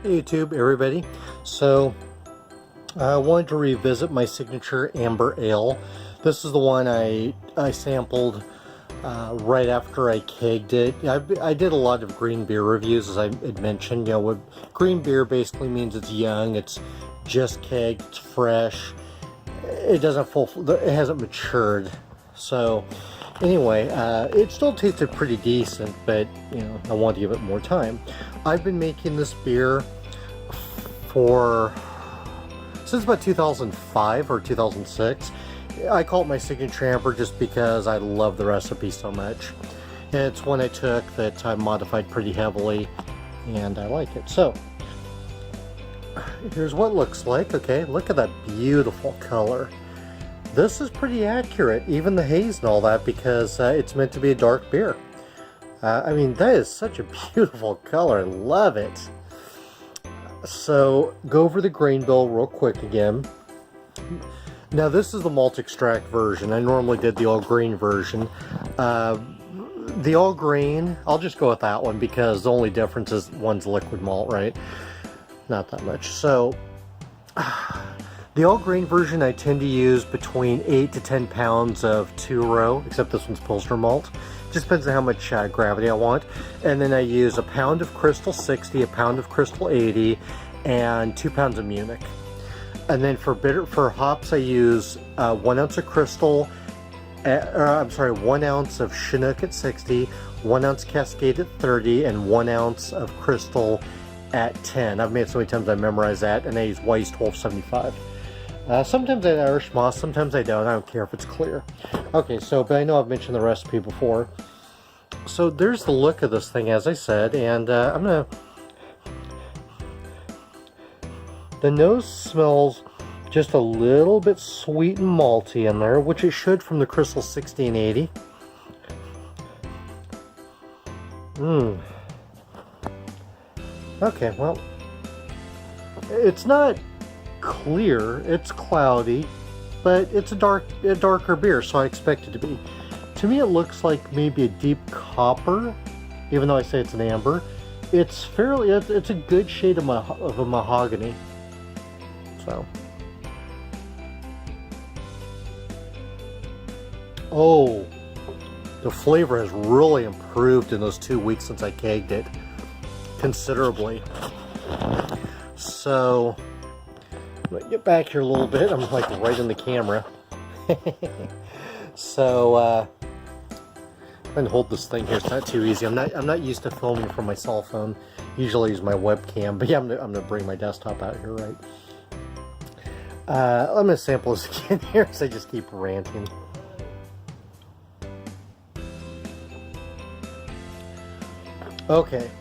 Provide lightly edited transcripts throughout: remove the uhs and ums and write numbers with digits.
Hey YouTube, everybody. So I wanted to revisit my signature amber ale. This is the one I sampled right after I kegged it. I did a lot of green beer reviews, as I had mentioned. You know, what green beer basically means it's young, it's just kegged, it's fresh. It hasn't matured. So anyway, it still tasted pretty decent, but you know, I wanted to give it more time. I've been making this beer since about 2005 or 2006. I call it my signature amber just because I love the recipe so much. It's one I took that I modified pretty heavily, and I like it. So here's what it looks like. Okay, look at that beautiful color. This is pretty accurate, even the haze and all that, because it's meant to be a dark beer. I mean, that is such a beautiful color. I love it. So, go over the grain bill real quick again. Now, this is the malt extract version. I normally did the all grain version. The all grain, I'll just go with that one because the only difference is one's liquid malt, right? Not that much. So, the all grain version, I tend to use between 8 to 10 pounds of 2-row, except this one's Pilsner malt. Just depends on how much gravity I want. And then I use a pound of Crystal 60, a pound of Crystal 80, and 2 pounds of Munich. And then for hops, I use 1 ounce of Crystal, 1 ounce of Chinook at 60, 1 ounce Cascade at 30, and 1 ounce of Crystal at 10. I've made it so many times I memorize that, and I use Weiss 1275. Sometimes I Irish moss, sometimes I don't. I don't care if it's clear. Okay, but I know I've mentioned the recipe before. So there's the look of this thing, as I said, and the nose smells just a little bit sweet and malty in there, which it should from the Crystal 60 and 80. Okay, well, it's not clear, it's cloudy, but it's a darker beer, so I expect it to be. To me, it looks like maybe a deep copper, even though I say it's an amber. It's a good shade of a mahogany. So, oh, the flavor has really improved in those 2 weeks since I kegged it, considerably. So, I'm gonna get back here a little bit. I'm like right in the camera. So, I'm gonna hold this thing here. It's not too easy. I'm not used to filming from my cell phone. Usually I use my webcam, but yeah, I'm gonna bring my desktop out here, right? I'm gonna sample this again here, because I just keep ranting. Okay,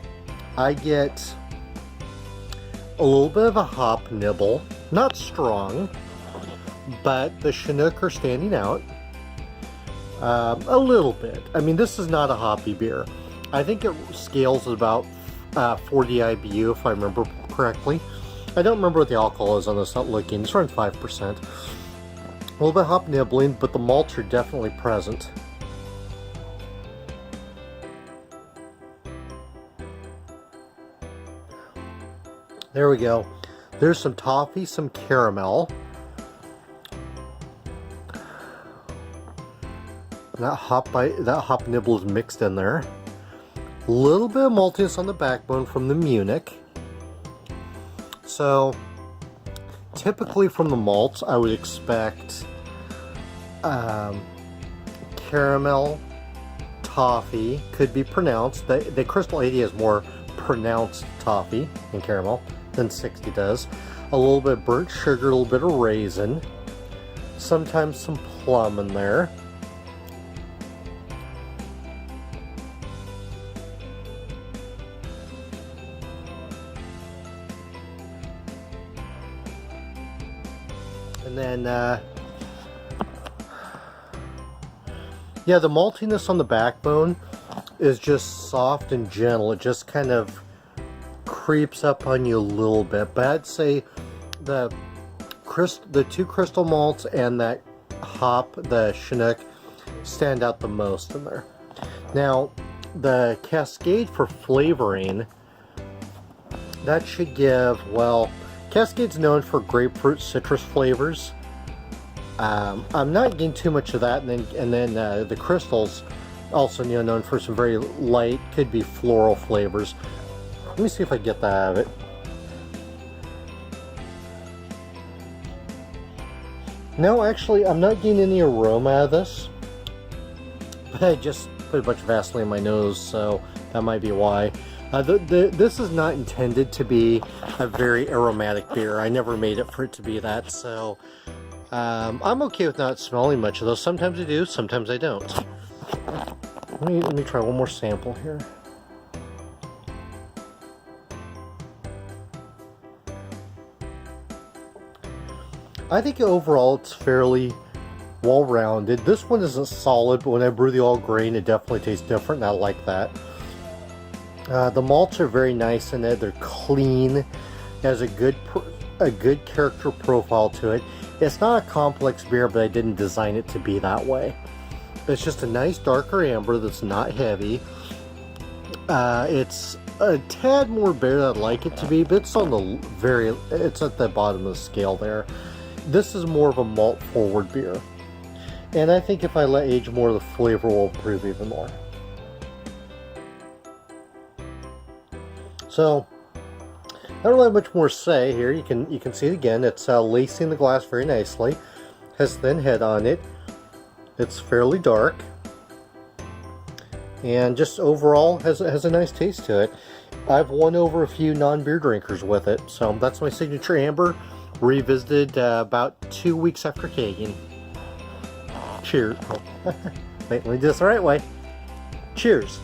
I get a little bit of a hop nibble. Not strong, but the Chinook are standing out a little bit. I mean, this is not a hoppy beer. I think it scales at about 40 IBU, if I remember correctly. I don't remember what the alcohol is on this, not looking. It's around 5%. A little bit of hop nibbling, but the malts are definitely present. There we go. There's some toffee, some caramel. That hop nibble is mixed in there. A little bit of maltiness on the backbone from the Munich. So, typically from the malts, I would expect caramel, toffee, could be pronounced. The Crystal 80 has more pronounced toffee and caramel than 60 does. A little bit of burnt sugar, a little bit of raisin, sometimes some plum in there. And then, yeah, the maltiness on the backbone is just soft and gentle. It just kind of creeps up on you a little bit, but I'd say the 2 crystal malts and that hop, the Chinook, stand out the most in there. Now, the Cascade for flavoring That should give, well, Cascade's known for grapefruit citrus flavors. I'm not getting too much of that, and then the crystals, also known for some very light, could be floral flavors. Let me see if I get that out of it. No, actually, I'm not getting any aroma out of this. But I just put a bunch of Vaseline in my nose, so that might be why. This is not intended to be a very aromatic beer. I never made it for it to be that, so I'm okay with not smelling much of those. Sometimes I do, sometimes I don't. Let me try one more sample here. I think overall it's fairly well-rounded. This one isn't solid, but when I brew the all grain, it definitely tastes different, and I like that. The malts are very nice in it. They're clean. It has a good character profile to it. It's not a complex beer, but I didn't design it to be that way. It's just a nice darker amber that's not heavy. It's a tad more bitter than I'd like it to be, but it's on the it's at the bottom of the scale there. This is more of a malt forward beer. And I think if I let age more, the flavor will improve even more. So, not really much more to say here. You can see it again. It's lacing the glass very nicely. Has thin head on it. It's fairly dark. And just overall has a nice taste to it. I've won over a few non-beer drinkers with it. So that's my signature amber. Revisited about 2 weeks after kegging. Cheers. Wait, let me do this the right way. Cheers.